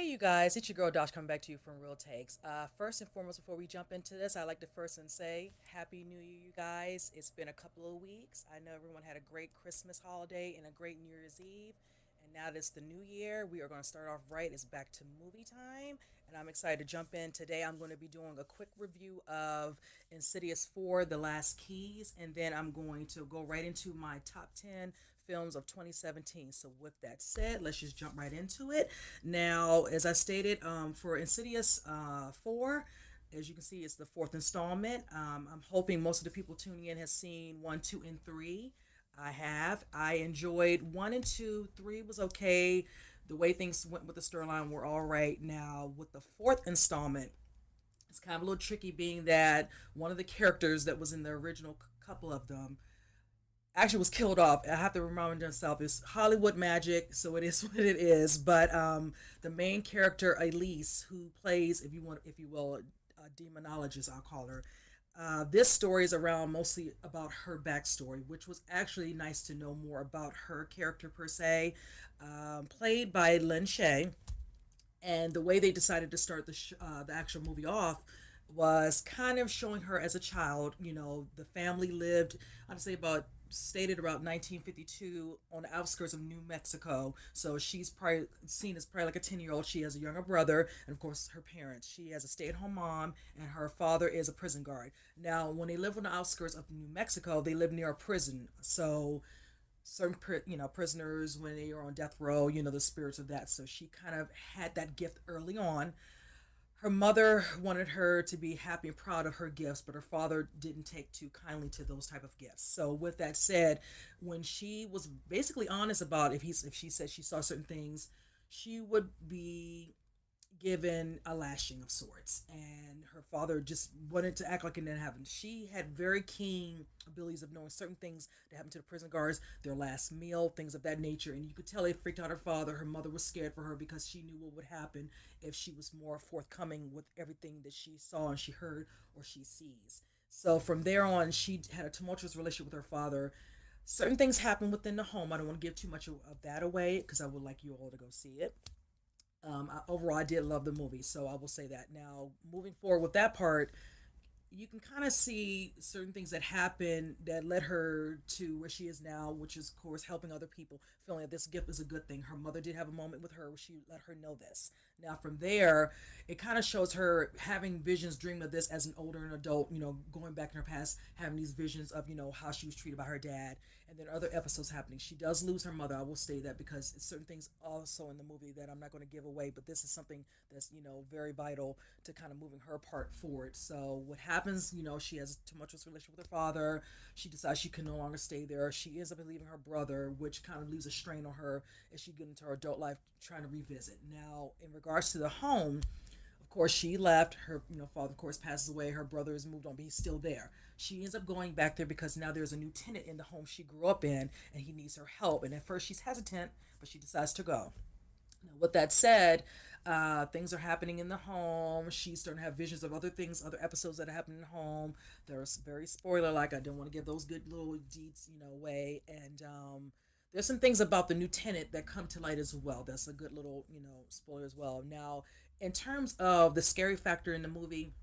Hey, you guys, it's your girl Dosh coming back to you from Real Takes. First and foremost, before we jump into this, I'd like to first and say Happy New Year, you guys. It's been a couple of weeks. I know everyone had a great Christmas holiday and a great New Year's Eve. And now that it's the new year, we are going to start off right. It's back to movie time. And I'm excited to jump in. Today, I'm going to be doing a quick review of Insidious 4 The Last Keys. And then I'm going to go right into my top 10 films of 2017. So, with that said, let's just jump right into it. Now, as I stated, for Insidious 4, as you can see, it's the fourth installment. I'm hoping most of the people tuning in has seen 1, 2, and 3. I have. I enjoyed 1 and 2. 3 was okay. The way things went with the storyline were all right. Now, with the fourth installment, it's kind of a little tricky, being that one of the characters that was in the original couple of them actually was killed off. I have to remind myself it's Hollywood magic, so it is what it is. But the main character Elise, who plays, if you want, if you will, a demonologist, I'll call her. This story is around mostly about her backstory, which was actually nice to know more about her character per se, played by Lynn Shay. And the way they decided to start the actual movie off was kind of showing her as a child. You know, the family lived, I'd say, about stated about 1952 on the outskirts of New Mexico. So she's probably seen as probably like a 10-year-old. She has a younger brother, and of course her parents. She has a stay-at-home mom, and her father is a prison guard. Now, when they live on the outskirts of New Mexico, they live near a prison. So certain prisoners, when they are on death row, the spirits of that. So she kind of had that gift early on. Her mother wanted her to be happy and proud of her gifts, but her father didn't take too kindly to those type of gifts. So with that said, when she was basically honest about if she said she saw certain things, she would be given a lashing of sorts. And her father just wanted to act like it didn't happen. She had very keen abilities of knowing certain things that happened to the prison guards, their last meal, things of that nature. And you could tell it freaked out her father. Her mother was scared for her because she knew what would happen if she was more forthcoming with everything that she saw and she heard or she sees. So from there on, she had a tumultuous relationship with her father. Certain things happen within the home. I don't want to give too much of that away because I would like you all to go see it. Overall, I did love the movie, so I will say that. Now, moving forward with that part, you can kind of see certain things that happened that led her to where she is now, which is, of course, helping other people, feeling that this gift is a good thing. Her mother did have a moment with her where she let her know this. Now, from there, it kind of shows her having visions, dreaming of this as an older and adult, going back in her past, having these visions of, how she was treated by her dad. And then other episodes happening. She does lose her mother. I will say that because it's certain things also in the movie that I'm not going to give away, but this is something that's, very vital to kind of moving her part forward. So what happens, she has a tumultuous relationship with her father. She decides she can no longer stay there. She ends up leaving her brother, which kind of leaves a strain on her as she gets into her adult life trying to revisit. Now, in regards to the home, of course, she left. Her, father, of course, passes away. Her brother has moved on, but he's still there. She ends up going back there because now there's a new tenant in the home she grew up in, and he needs her help. And at first, she's hesitant, but she decides to go. Now, with that said, things are happening in the home. She's starting to have visions of other things, other episodes that are happening in the home. There's very spoiler like. I don't want to give those good little deeds, away. And there's some things about the new tenant that come to light as well. That's a good little, spoiler as well. Now, in terms of the scary factor in the movie,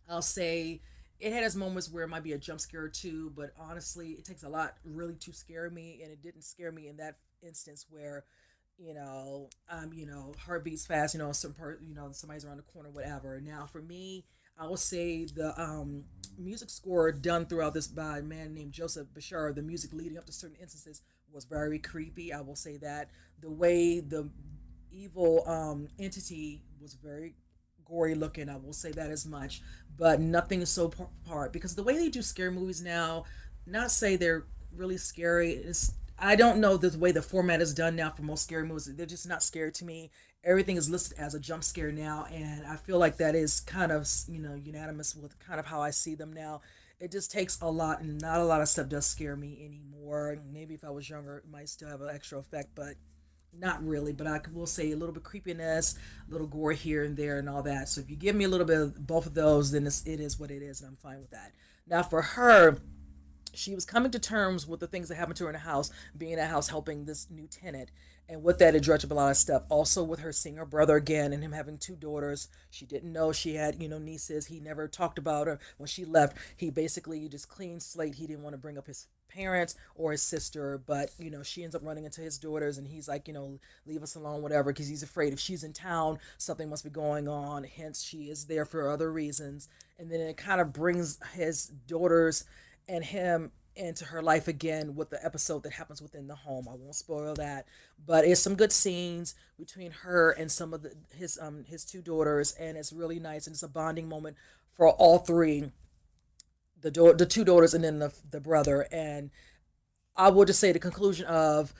I'll say it had its moments where it might be a jump scare or two, but honestly, it takes a lot really to scare me, and it didn't scare me in that instance where heart beats fast, some part, somebody's around the corner, whatever. Now, for me, I will say the music score done throughout this by a man named Joseph Bashar, the music leading up to certain instances was very creepy. I will say that the way the evil entity was very gory looking. I will say that as much, but nothing is so part because the way they do scary movies now, not say they're really scary. Is I don't know the way the format is done now for most scary movies. They're just not scary to me. Everything is listed as a jump scare now, and I feel like that is kind of unanimous with kind of how I see them now. It just takes a lot, and not a lot of stuff does scare me anymore. Maybe if I was younger, it might still have an extra effect, but not really. But I will say a little bit creepiness, a little gore here and there, and all that. So if you give me a little bit of both of those, then it is what it is, and I'm fine with that. Now for her, she was coming to terms with the things that happened to her in the house, being in a house helping this new tenant. And with that, it dredged up a lot of stuff. Also, with her seeing her brother again and him having two daughters, she didn't know she had, nieces. He never talked about her when she left. He basically just clean slate. He didn't want to bring up his parents or his sister, but she ends up running into his daughters, and he's like, leave us alone, whatever, because he's afraid if she's in town, something must be going on. Hence, she is there for other reasons. And then it kind of brings his daughters and him into her life again with the episode that happens within the home. I won't spoil that, but it's some good scenes between her and some of his two daughters, and it's really nice, and it's a bonding moment for all three, the two daughters and then the brother. And I will just say the conclusion of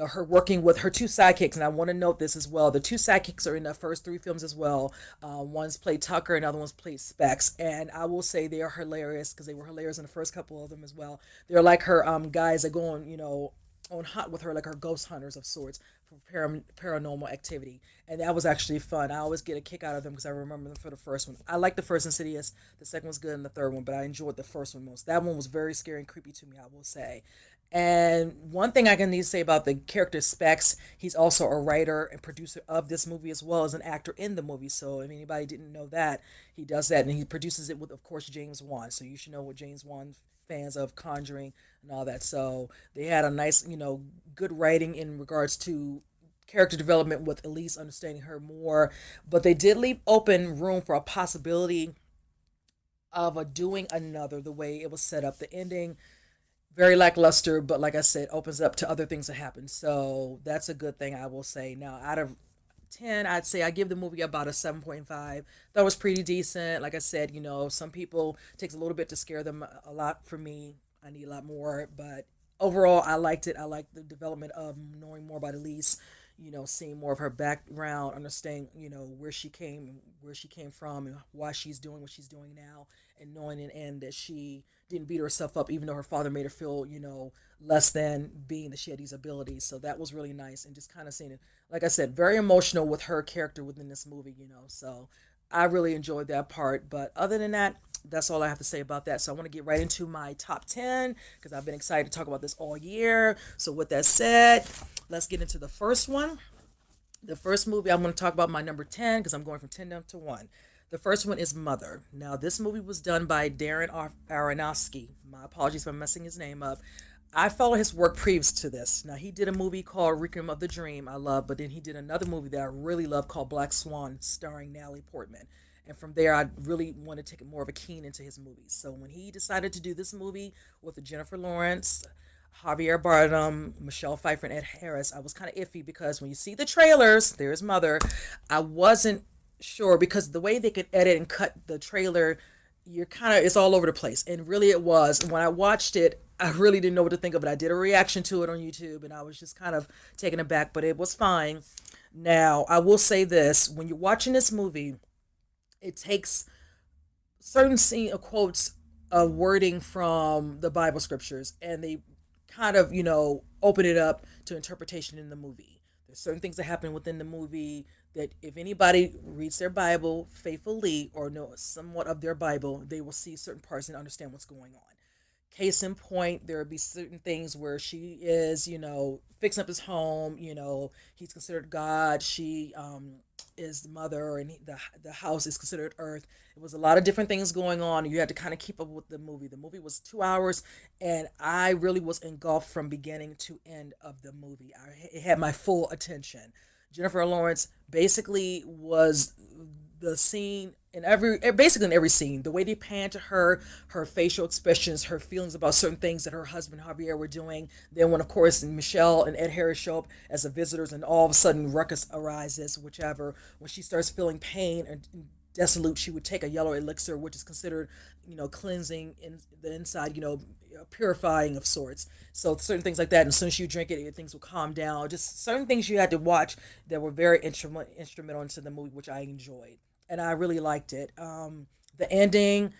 her working with her two sidekicks, and I want to note this as well. The two sidekicks are in the first three films as well. One's played Tucker, and the other one's played Specs, and I will say they are hilarious because they were hilarious in the first couple of them as well. They're like her guys that go on on hunt with her, like her ghost hunters of sorts for paranormal activity, and that was actually fun. I always get a kick out of them because I remember them for the first one. I like the first Insidious, the second was good, and the third one, but I enjoyed the first one most. That one was very scary and creepy to me, I will say. And one thing I can need to say about the character Specs, he's also a writer and producer of this movie as well as an actor in the movie. So if anybody didn't know that, he does that, and he produces it with, of course, James Wan. So you should know what James Wan fans of Conjuring and all that. So they had a nice, good writing in regards to character development with Elise understanding her more, but they did leave open room for a possibility of a doing another the way it was set up. The ending very lackluster, but like I said, opens up to other things that happen. So that's a good thing, I will say. Now, out of 10, I'd say I give the movie about a 7.5. That was pretty decent. Like I said, some people it takes a little bit to scare them. A lot for me. I need a lot more, but overall, I liked it. I liked the development of knowing more about Elise. Seeing more of her background, understanding, where she came from, and why she's doing what she's doing now, and knowing in the end that she didn't beat herself up, even though her father made her feel, less than, being that she had these abilities. So that was really nice, and just kind of seeing it, like I said, very emotional with her character within this movie. So I really enjoyed that part. But other than that, that's all I have to say about that. So I want to get right into my top 10 because I've been excited to talk about this all year. So with that said, let's get into the first one. The first movie I'm going to talk about, my number 10, because I'm going from 10 down to 1. The first one is Mother. Now, this movie was done by Darren Aronofsky. My apologies for messing his name up. I follow his work previous to this. Now, he did a movie called Requiem of the Dream, I love, but then he did another movie that I really love called Black Swan, starring Natalie Portman. And from there, I really want to take more of a keen into his movies. So when he decided to do this movie with Jennifer Lawrence, Javier Bardem, Michelle Pfeiffer, and Ed Harris, I was kind of iffy because when you see the trailers, there's Mother. I wasn't sure because the way they could edit and cut the trailer, you're kind of, it's all over the place. And really it was. When I watched it, I really didn't know what to think of it. I did a reaction to it on YouTube, and I was just kind of taken aback, but it was fine. Now, I will say this: when you're watching this movie, it takes certain scene quotes of wording from the Bible scriptures, and they kind of open it up to interpretation in the movie. There's certain things that happen within the movie that if anybody reads their Bible faithfully or knows somewhat of their Bible, they will see certain parts and understand what's going on. Case in point, there would be certain things where she is, fixing up his home. He's considered God. She is the mother, and the house is considered earth. It was a lot of different things going on. You had to kind of keep up with the movie. The movie was 2 hours, and I really was engulfed from beginning to end of the movie. It had my full attention. Jennifer Lawrence basically was the scene in basically in every scene, the way they pan to her facial expressions, her feelings about certain things that her husband Javier were doing. Then when, of course, Michelle and Ed Harris show up as the visitors, and all of a sudden ruckus arises, whichever, when she starts feeling pain and desolate, she would take a yellow elixir, which is considered, cleansing in the inside, purifying of sorts. So certain things like that, and as soon as you drink it, things will calm down. Just certain things you had to watch that were very instrumental into the movie, which I enjoyed, and I really liked it. The ending,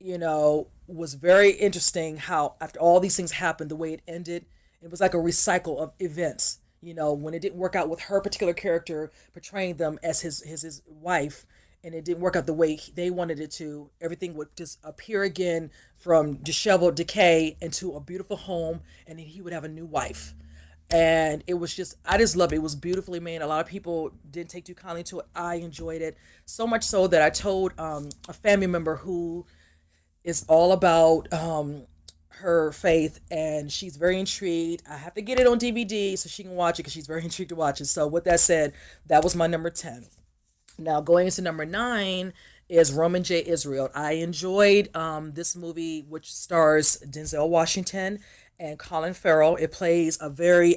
was very interesting. How after all these things happened, the way it ended, it was like a recycle of events. When it didn't work out with her particular character portraying them as his wife, and it didn't work out the way they wanted it to, everything would just appear again from disheveled decay into a beautiful home, and then he would have a new wife. And it was just, I just loved it. It was beautifully made. A lot of people didn't take too kindly to it. I enjoyed it so much so that I told a family member who is all about her faith, and she's very intrigued. I have to get it on DVD so she can watch it because she's very intrigued to watch it. So with that said, that was my number 10. Now going into number 9 is Roman J. Israel. I enjoyed this movie, which stars Denzel Washington and Colin Farrell. It plays a very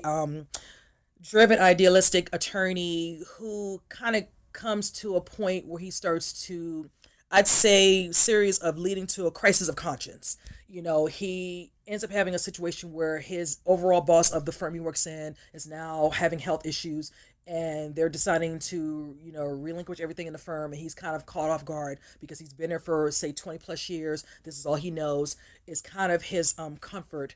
driven, idealistic attorney who kind of comes to a point where he starts to, I'd say, series of leading to a crisis of conscience. He ends up having a situation where his overall boss of the firm he works in is now having health issues, and they're deciding to, relinquish everything in the firm, and he's kind of caught off guard because he's been there for, say, 20 plus years. This is all he knows. Is kind of his comfort.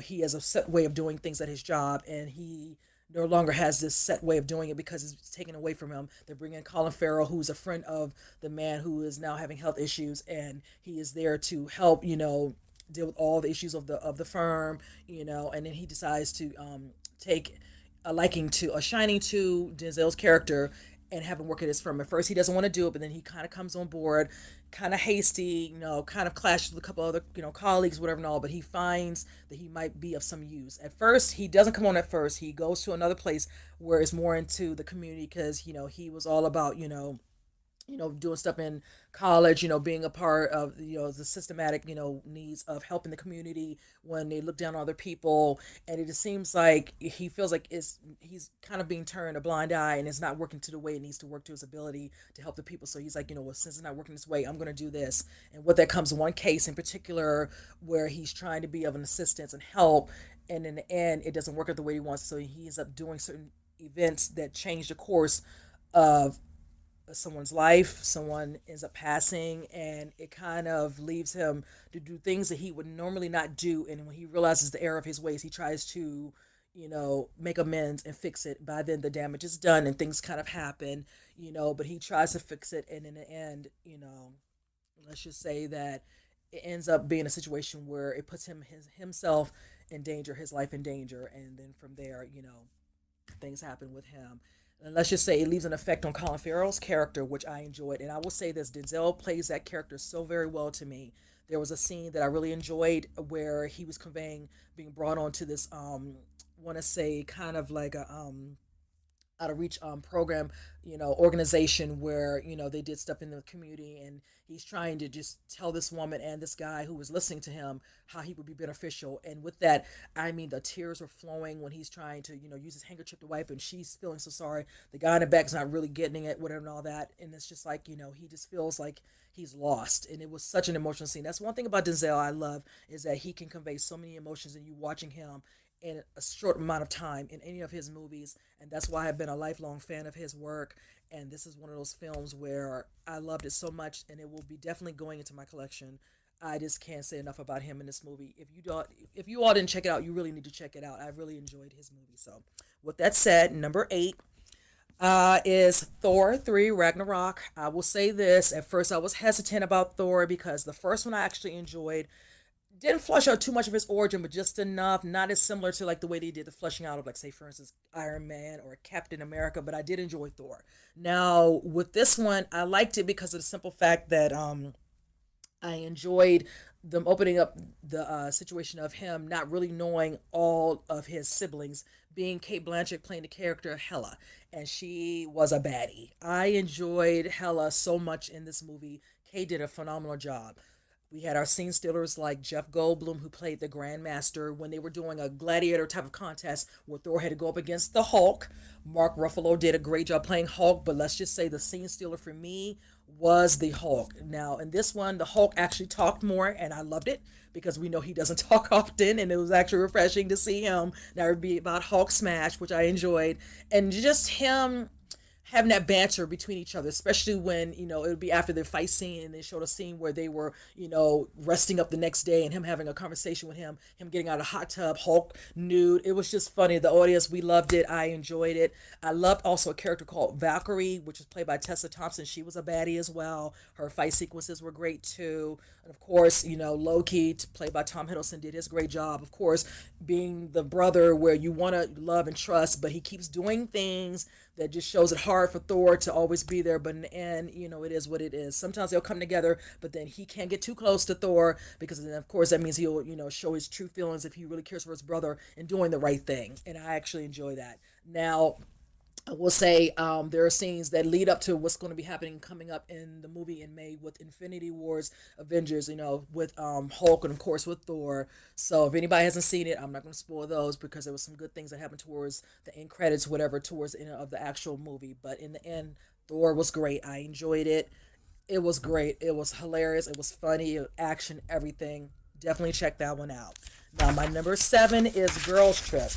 He has a set way of doing things at his job, and he no longer has this set way of doing it because it's taken away from him. They bring in Colin Farrell, who's a friend of the man who is now having health issues, and he is there to help, deal with all the issues of the firm, and then he decides to take a liking to, a shining to Denzel's character and have him work at his firm. At first, he doesn't want to do it, but then he kind of comes on board, kind of hasty, kind of clashes with a couple other, colleagues, whatever and all. But he finds that he might be of some use. At first, he doesn't come on at first. He goes to another place where it's more into the community because he was all about doing stuff in college, being a part of, the systematic, needs of helping the community when they look down on other people. And it just seems like he feels like he's kind of being turned a blind eye, and it's not working to the way it needs to work to his ability to help the people. So he's like, well, since it's not working this way, I'm going to do this. And what that comes, one case in particular where he's trying to be of an assistance and help, and in the end, it doesn't work out the way he wants. So he ends up doing certain events that change the course of someone's life. Someone ends up passing, and it kind of leaves him to do things that he would normally not do. And when he realizes the error of his ways, he tries to make amends and fix it. By then the damage is done and things kind of happen, but he tries to fix it, and in the end, let's just say that it ends up being a situation where it puts himself in danger, his life in danger, and then from there, things happen with him. And let's just say it leaves an effect on Colin Farrell's character, which I enjoyed. And I will say this: Denzel plays that character so very well to me. There was a scene that I really enjoyed where he was conveying being brought on to this want to say kind of like a out of reach program, organization where they did stuff in the community, and he's trying to just tell this woman and this guy who was listening to him how he would be beneficial. And with that, I mean, the tears were flowing when he's trying to use his handkerchief to wipe, and she's feeling so sorry. The guy in the back's not really getting it, whatever and all that, and it's just like he just feels like he's lost. And it was such an emotional scene. That's one thing about Denzel I love, is that he can convey so many emotions, and you watching him in a short amount of time in any of his movies. And that's why I've been a lifelong fan of his work. And this is one of those films where I loved it so much, and it will be definitely going into my collection. I just can't say enough about him in this movie. If you all didn't check it out, you really need to check it out. I really enjoyed his movie. So with that said, number 8 is Thor 3 Ragnarok. I will say this: at first I was hesitant about Thor because the first one I actually enjoyed. Didn't flush out too much of his origin, but just enough. Not as similar to like the way they did the fleshing out of, like, say, for instance, Iron Man or Captain America. But I did enjoy Thor. Now with this one, I liked it because of the simple fact that I enjoyed them opening up the situation of him not really knowing all of his siblings, being Kate Blanchett playing the character Hela, and she was a baddie. I enjoyed Hela so much in this movie. Kate did a phenomenal job. We had our scene stealers like Jeff Goldblum, who played the Grandmaster when they were doing a gladiator type of contest where Thor had to go up against the Hulk. Mark Ruffalo did a great job playing Hulk, but let's just say the scene stealer for me was the Hulk. Now, in this one, the Hulk actually talked more, and I loved it because we know he doesn't talk often, and it was actually refreshing to see him. That would be about Hulk smash, which I enjoyed, and just him having that banter between each other, especially when it would be after their fight scene and they showed a scene where they were resting up the next day and him having a conversation with him getting out of the hot tub, Hulk nude. It was just funny. The audience, we loved it. I enjoyed it. I loved also a character called Valkyrie, which was played by Tessa Thompson. She was a baddie as well. Her fight sequences were great too. And of course, Loki, played by Tom Hiddleston, did his great job. Of course, being the brother where you want to love and trust, but he keeps doing things that just shows it hard for Thor to always be there. But in the end, it is what it is. Sometimes they'll come together, but then he can't get too close to Thor because then, of course, that means he'll, show his true feelings if he really cares for his brother and doing the right thing. And I actually enjoy that. Now, I will say there are scenes that lead up to what's going to be happening coming up in the movie in May with Infinity Wars Avengers, with Hulk and of course with Thor. So if anybody hasn't seen it, I'm not going to spoil those because there was some good things that happened towards the end credits, whatever, towards the end of the actual movie. But in the end, Thor was great. I enjoyed it. It was great. It was hilarious. It was funny, action, everything. Definitely check that one out. Now, my number seven is Girls Trip.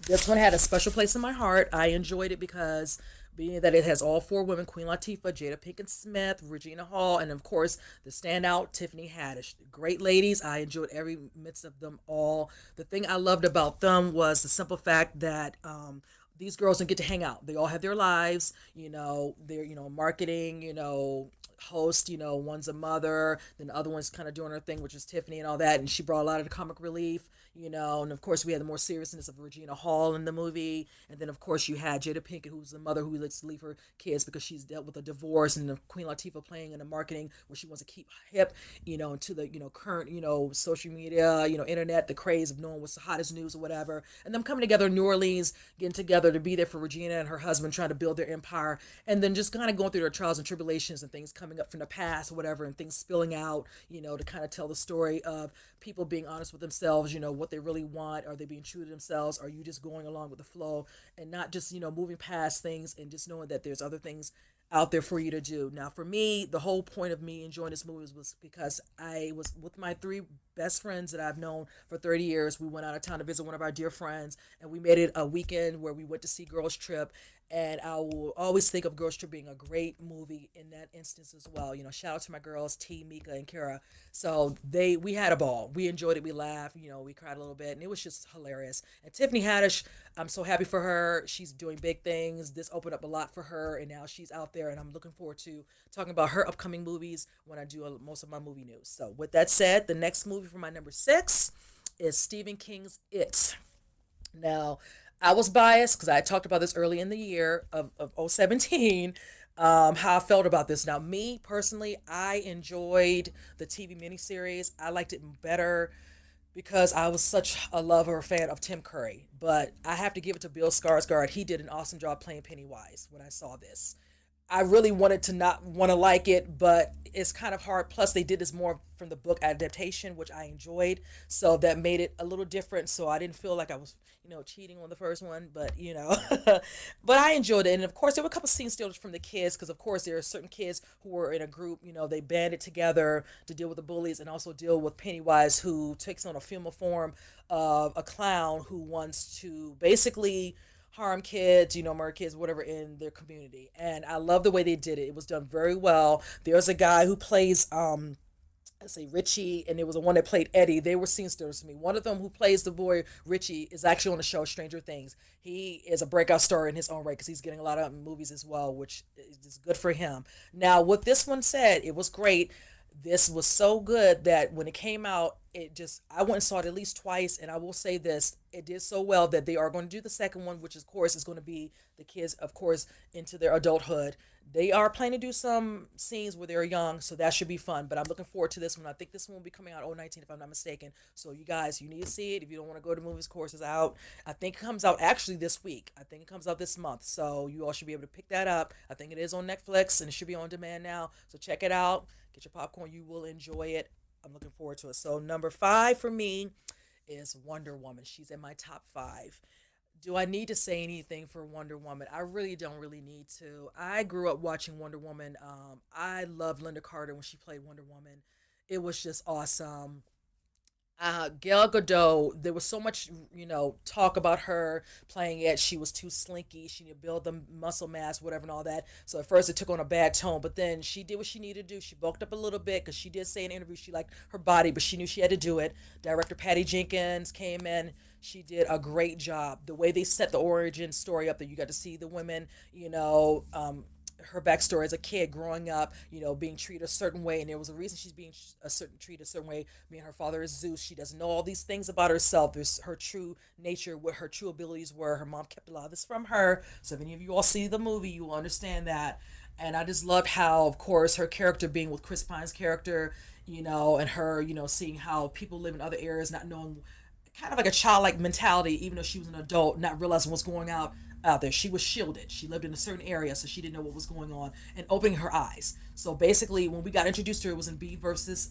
This one had a special place in my heart. I enjoyed it because being that it has all four women: Queen Latifah, Jada Pinkett Smith, Regina Hall, and of course the standout Tiffany Haddish. Great ladies. I enjoyed every minute of them all. The thing I loved about them was the simple fact that these girls don't get to hang out. They all have their lives. They're marketing. Host. One's a mother, then the other one's kind of doing her thing, which is Tiffany and all that. And she brought a lot of the comic relief. And of course we had the more seriousness of Regina Hall in the movie, and then of course you had Jada Pinkett, who's the mother who likes to leave her kids because she's dealt with a divorce, and the Queen Latifah playing in the marketing where she wants to keep hip, to the current social media, internet, the craze of knowing what's the hottest news or whatever, and them coming together in New Orleans, getting together to be there for Regina and her husband trying to build their empire, and then just kind of going through their trials and tribulations and things coming up from the past or whatever, and things spilling out, to kind of tell the story of people being honest with themselves, what they really want. Are they being true to themselves? Are you just going along with the flow and not just, moving past things and just knowing that there's other things out there for you to do. Now, for me, the whole point of me enjoying this movie was because I was with my three best friends that I've known for 30 years. We went out of town to visit one of our dear friends, and we made it a weekend where we went to see Girls Trip. And I will always think of Girls Trip being a great movie in that instance as well. Shout out to my girls, T, Mika, and Kara. So we had a ball. We enjoyed it. We laughed. We cried a little bit, and it was just hilarious. And Tiffany Haddish, I'm so happy for her. She's doing big things. This opened up a lot for her, and now she's out there. And I'm looking forward to talking about her upcoming movies when I do most of my movie news. So with that said, the next movie for my number six is Stephen King's It. Now, I was biased because I talked about this early in the year of 017, how I felt about this. Now, me personally, I enjoyed the TV miniseries. I liked it better because I was such a lover, fan of Tim Curry. But I have to give it to Bill Skarsgård. He did an awesome job playing Pennywise when I saw this. I really wanted to not want to like it, but it's kind of hard. Plus, they did this more from the book adaptation, which I enjoyed. So that made it a little different. So I didn't feel like I was, cheating on the first one, but, but I enjoyed it. And of course, there were a couple scenes still from the kids, because of course, there are certain kids who were in a group, they banded together to deal with the bullies and also deal with Pennywise, who takes on a female form of a clown who wants to basically harm kids, murder kids, whatever, in their community. And I love the way they did it. It was done very well. There's a guy who plays let's say Richie, and there was a one that played Eddie. They were scene stealers to me. One of them who plays the boy Richie is actually on the show Stranger Things. He is a breakout star in his own right because he's getting a lot of movies as well, which is good for him. Now, what this one said, it was great. This was so good that when it came out, I went and saw it at least twice, and I will say this: it did so well that they are going to do the second one, which of course is going to be the kids, of course, into their adulthood. They are planning to do some scenes where they're young, so that should be fun. But I'm looking forward to this one. I think this one will be coming out 2019, if I'm not mistaken. So you guys, you need to see it. If you don't want to go to movies, course is out. I think it comes out actually this week. I think it comes out this month. So you all should be able to pick that up. I think it is on Netflix, and it should be on demand now. So check it out. Get your popcorn. You will enjoy it. I'm looking forward to it. So number five for me is Wonder Woman. She's in my top five. Do I need to say anything for Wonder Woman? I really don't really need to. I grew up watching Wonder Woman. I loved Linda Carter when she played Wonder Woman. It was just awesome. Gal Gadot, there was so much, talk about her playing it. She was too slinky. She needed to build the muscle mass, whatever, and all that. So at first it took on a bad tone, but then she did what she needed to do. She bulked up a little bit because she did say in an interview she liked her body, but she knew she had to do it. Director Patty Jenkins came in. She did a great job. The way they set the origin story up, that you got to see the women, her backstory as a kid growing up, being treated a certain way, and there was a reason she's being treated a certain way. Being her father is Zeus, she doesn't know all these things about herself. There's her true nature, what her true abilities were. Her mom kept a lot of this from her. So if any of you all see the movie, you will understand that. And I just loved how, of course, her character being with Chris Pine's character, and her, seeing how people live in other areas, not knowing, kind of like a childlike mentality, even though she was an adult, not realizing what's going out there. She was shielded. She lived in a certain area, so she didn't know what was going on, and opening her eyes. So basically, when we got introduced to her, it was in B versus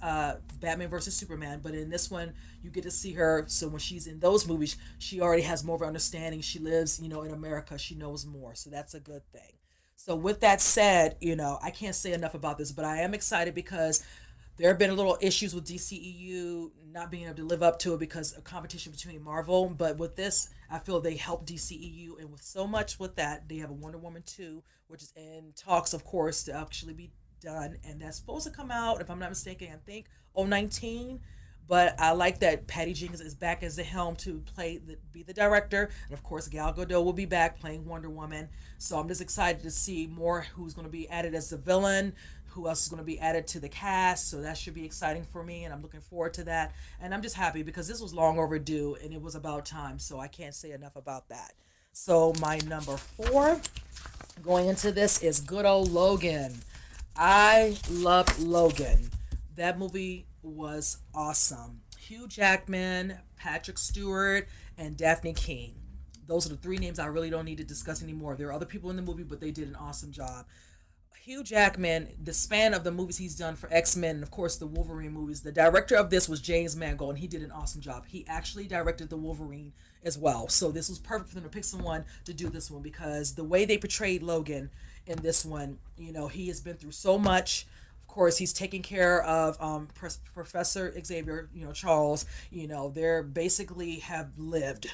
Batman versus Superman. But in this one, you get to see her. So when she's in those movies, she already has more of an understanding. She lives, in America. She knows more. So that's a good thing. So with that said, I can't say enough about this, but I am excited because there have been a little issues with DCEU not being able to live up to it because of competition between Marvel. But with this, I feel they help DCEU, and with so much with that, they have a Wonder Woman 2, which is in talks, of course, to actually be done, and that's supposed to come out, if I'm not mistaken, I think 019. But I like that Patty Jenkins is back as the helm to be the director, and of course Gal Gadot will be back playing Wonder Woman. So I'm just excited to see more who's going to be added as the villain, who else is going to be added to the cast. So that should be exciting for me, and I'm looking forward to that. And I'm just happy because this was long overdue, and it was about time. So I can't say enough about that. So my number four going into this is good old Logan. I love Logan. That movie was awesome. Hugh Jackman, Patrick Stewart, and Daphne King. Those are the three names I really don't need to discuss anymore. There are other people in the movie, but they did an awesome job. Hugh Jackman, the span of the movies he's done for X-Men and of course the Wolverine movies, the director of this was James Mangold, and he did an awesome job. He actually directed the Wolverine as well. So this was perfect for them to pick someone to do this one because the way they portrayed Logan in this one, he has been through so much. Of course, he's taking care of Professor Xavier, Charles. They're basically have lived.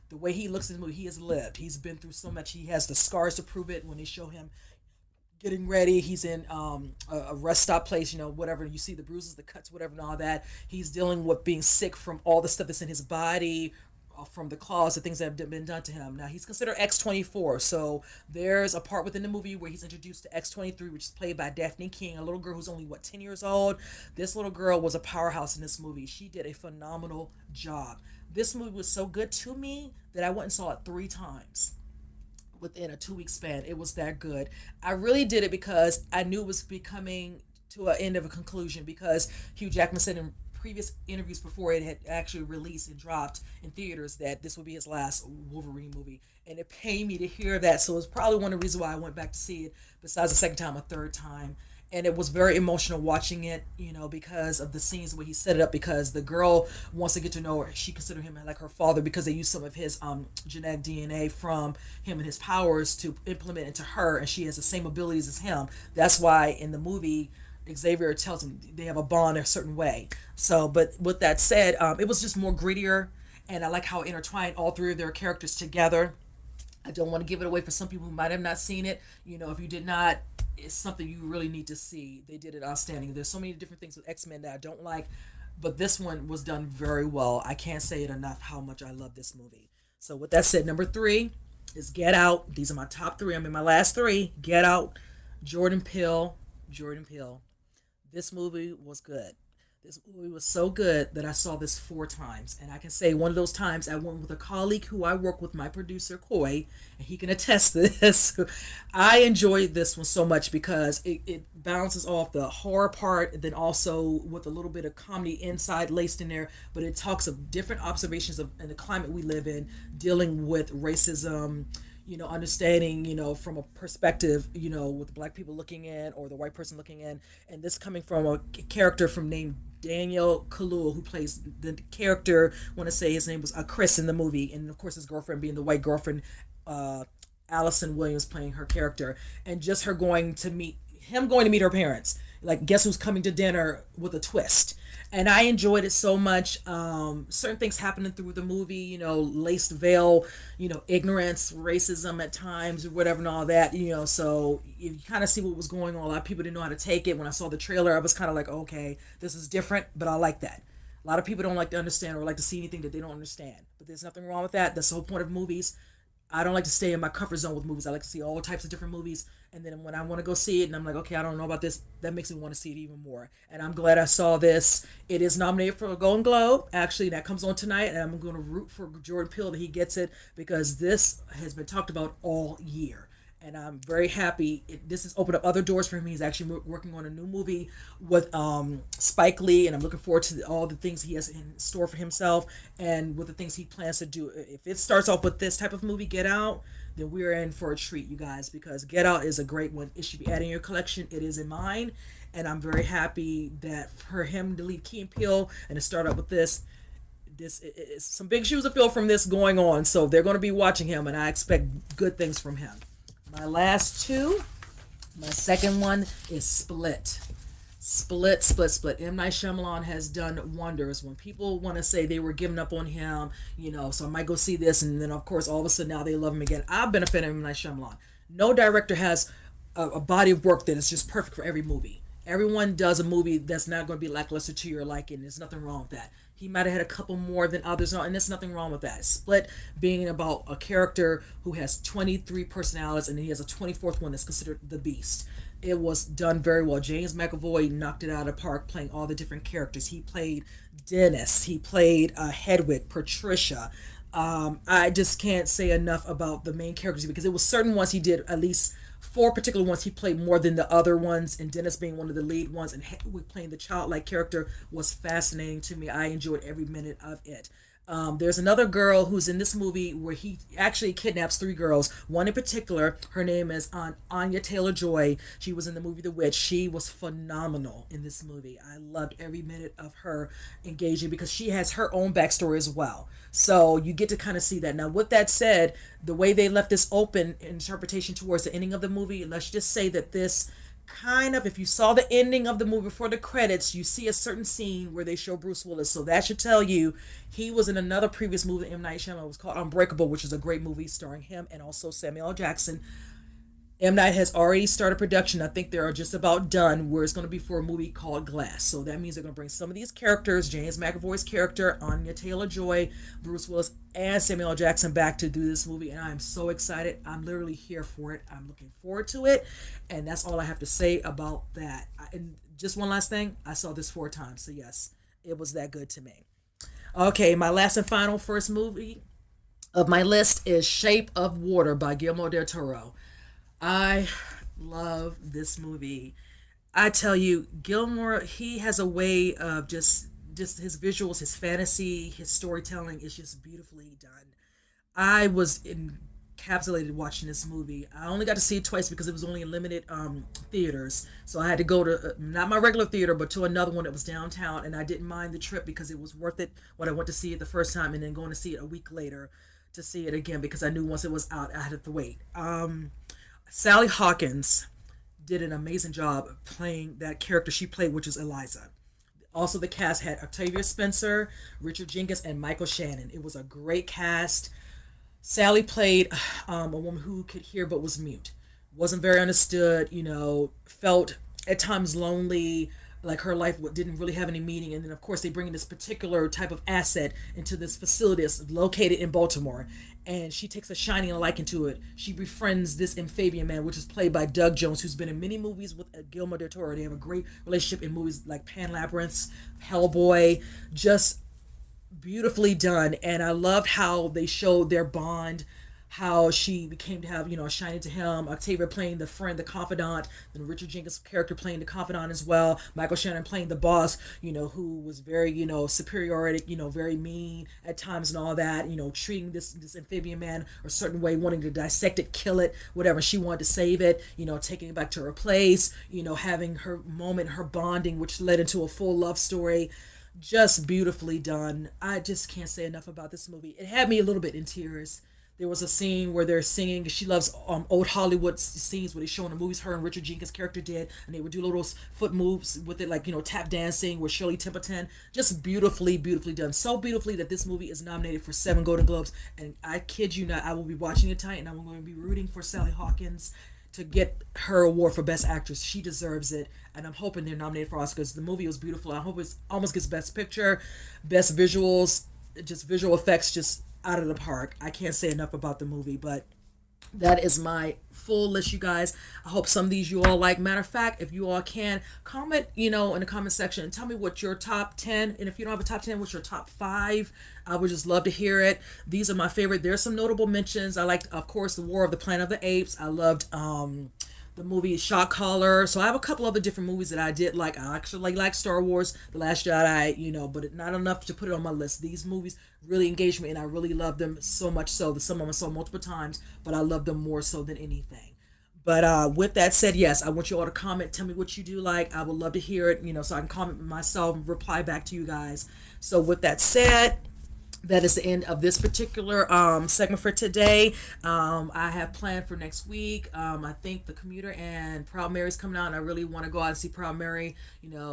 The way he looks in the movie, he has lived. He's been through so much. He has the scars to prove it when they show him getting ready. He's in a rest stop place, whatever. You see the bruises, the cuts, whatever, and all that. He's dealing with being sick from all the stuff that's in his body, from the claws, the things that have been done to him. Now, he's considered X-24. So there's a part within the movie where he's introduced to X-23, which is played by Daphne King, a little girl who's only, 10 years old. This little girl was a powerhouse in this movie. She did a phenomenal job. This movie was so good to me that I went and saw it 3 times within a 2 week span. It was that good. I really did it because I knew it was becoming to an end of a conclusion because Hugh Jackman said in previous interviews before it had actually released and dropped in theaters that this would be his last Wolverine movie. And it pained me to hear that. So it was probably one of the reasons why I went back to see it, besides the second time, a third time. And it was very emotional watching it, because of the scenes where he set it up. Because the girl wants to get to know her, she considered him like her father because they used some of his genetic DNA from him and his powers to implement into her, and she has the same abilities as him. That's why in the movie, Xavier tells him they have a bond a certain way. So, but with that said, it was just more grittier, and I like how it intertwined all three of their characters together. I don't want to give it away for some people who might have not seen it. If you did not, it's something you really need to see. They did it outstanding. There's so many different things with X-Men that I don't like, but this one was done very well. I can't say it enough how much I love this movie. So with that said, number three is Get Out. These are my top three. I'm in my last three. Get Out, Jordan Peele, Jordan Peele. This movie was good. This movie was so good that I saw this 4 times. And I can say one of those times I went with a colleague who I work with, my producer, Coy, and he can attest to this. I enjoyed this one so much because it balances off the horror part, then also with a little bit of comedy inside laced in there. But it talks of different observations of in the climate we live in, dealing with racism, understanding, from a perspective, with black people looking in or the white person looking in, and this coming from a character from named Daniel Kaluuya, who plays the character. I want to say his name was Chris in the movie, and of course his girlfriend being the white girlfriend, uh, Allison Williams playing her character, and just her going to meet her parents. Like, guess who's coming to dinner with a twist? And I enjoyed it so much. Certain things happening through the movie, laced veil, ignorance, racism at times, or whatever, and all that, So you kind of see what was going on. A lot of people didn't know how to take it. When I saw the trailer, I was kind of like, okay, this is different, but I like that. A lot of people don't like to understand or like to see anything that they don't understand. But there's nothing wrong with that. That's the whole point of movies. I don't like to stay in my comfort zone with movies. I like to see all types of different movies. And then when I want to go see it and I'm like, okay, I don't know about this, that makes me want to see it even more. And I'm glad I saw this. It is nominated for a Golden Globe. Actually, that comes on tonight. And I'm going to root for Jordan Peele that he gets it because this has been talked about all year. And I'm very happy. This has opened up other doors for him. He's actually working on a new movie with Spike Lee, and I'm looking forward to all the things he has in store for himself and with the things he plans to do. If it starts off with this type of movie, Get Out, then we're in for a treat, you guys, because Get Out is a great one. It should be added in your collection. It is in mine, and I'm very happy that for him to leave Key and Peele and to start up with this. This is some big shoes to fill from this going on, so they're going to be watching him, and I expect good things from him. My last two, my second one is Split. Split. M. Night Shyamalan has done wonders. When people want to say they were giving up on him, so I might go see this, and then of course all of a sudden now they love him again. I've been a fan of M. Night Shyamalan. No director has a body of work that is just perfect for every movie. Everyone does a movie that's not going to be lackluster to your liking. There's nothing wrong with that. He might have had a couple more than others, and there's nothing wrong with that. Split being about a character who has 23 personalities, and then he has a 24th one that's considered the Beast. It was done very well. James McAvoy knocked it out of the park playing all the different characters. He played Dennis. He played Hedwig, Patricia. I just can't say enough about the main characters because it was certain ones he did at least four particular ones he played more than the other ones, and Dennis being one of the lead ones, and Hedwig playing the childlike character was fascinating to me. I enjoyed every minute of it. There's another girl who's in this movie where he actually kidnaps three girls. One in particular, her name is Anya Taylor-Joy. She was in the movie The Witch. She was phenomenal in this movie. I loved every minute of her engaging because she has her own backstory as well. So you get to kind of see that. Now, with that said, the way they left this open interpretation towards the ending of the movie, let's just say that this kind of, if you saw the ending of the movie before the credits, you see a certain scene where they show Bruce Willis. So that should tell you he was in another previous movie that M. Night Shyamalan was called Unbreakable, which is a great movie starring him and also Samuel L. Jackson. M. Night has already started production. I think they are just about done, where it's going to be for a movie called Glass. So that means they're going to bring some of these characters, James McAvoy's character, Anya Taylor-Joy, Bruce Willis, and Samuel L. Jackson back to do this movie. And I'm so excited. I'm literally here for it. I'm looking forward to it. And that's all I have to say about that. And just one last thing. I saw this 4 times. So yes, it was that good to me. Okay, my last and final first movie of my list is Shape of Water by Guillermo del Toro. I love this movie. I tell you, Gilmore, he has a way of just his visuals, his fantasy, his storytelling is just beautifully done. I was encapsulated watching this movie. I only got to see it twice because it was only in limited theaters. So I had to go to not my regular theater, but to another one that was downtown, and I didn't mind the trip because it was worth it when I went to see it the first time, and then going to see it a week later to see it again because I knew once it was out, I had to wait. Sally Hawkins did an amazing job playing that character she played, which is Eliza. Also, the cast had Octavia Spencer, Richard Jenkins, and Michael Shannon. It was a great cast. Sally played a woman who could hear but was mute. Wasn't very understood, felt at times lonely, like her life didn't really have any meaning. And then, of course, they bring in this particular type of asset into this facility that's located in Baltimore. And she takes a shining liking to it. She befriends this amphibian man, which is played by Doug Jones, who's been in many movies with Guillermo del Toro. They have a great relationship in movies like Pan Labyrinth, Hellboy, just beautifully done. And I loved how they showed their bond, how she became to have, a shining to him. Octavia playing the friend, the confidant, then Richard Jenkins' character playing the confidant as well. Michael Shannon playing the boss, who was very, superioritic, very mean at times and all that, treating this amphibian man a certain way, wanting to dissect it, kill it, whatever. She wanted to save it, taking it back to her place, having her moment, her bonding, which led into a full love story. Just beautifully done. I just can't say enough about this movie. It had me a little bit in tears. There was a scene where they're singing. She loves old Hollywood scenes where they're showing the movies her and Richard Jenkins' character did, and they would do little foot moves with it, like tap dancing with Shirley Templeton. Just beautifully, beautifully done. So beautifully that this movie is nominated for 7 Golden Globes. And I kid you not, I will be watching it tonight, and I'm going to be rooting for Sally Hawkins to get her award for Best Actress. She deserves it, and I'm hoping they're nominated for Oscars. The movie was beautiful. I hope it almost gets Best Picture, Best Visuals, just visual effects, just out of the park. I can't say enough about the movie, but that is my full list, you guys. I hope some of these you all like. Matter of fact, if you all can comment, in the comment section and tell me what your top 10, and if you don't have a top 10, what's your top 5. I would just love to hear it. These are my favorite. There's some notable mentions. I liked, of course, the War of the Planet of the Apes. I loved the movie Shot Caller. So I have a couple other different movies that I did like. I actually like Star Wars, The Last Jedi, but not enough to put it on my list. These movies really engage me, and I really love them so much so that some of them I saw multiple times, but I love them more so than anything. But with that said, yes, I want you all to comment. Tell me what you do like. I would love to hear it, so I can comment myself and reply back to you guys. So with that said, that is the end of this particular segment for today. I have planned for next week. I think The Commuter and Proud Mary's coming out, and I really want to go out and see Proud Mary.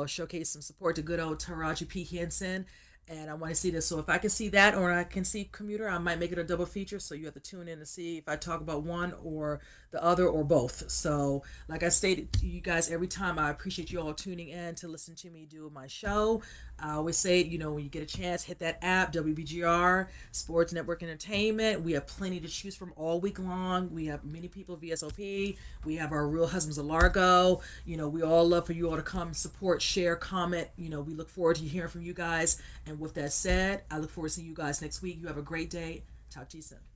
Showcase some support to good old Taraji P Henson. And I want to see this. So if I can see that, or I can see Commuter, I might make it a double feature. So you have to tune in to see if I talk about one or the other or both. So like I stated to you guys every time, I appreciate you all tuning in to listen to me do my show. I always say, when you get a chance, hit that app, WBGR, Sports Network Entertainment. We have plenty to choose from all week long. We have many people, VSOP. We have our Real Husbands of Largo. We all love for you all to come support, share, comment. We look forward to hearing from you guys. And with that said, I look forward to seeing you guys next week. You have a great day. Talk to you soon.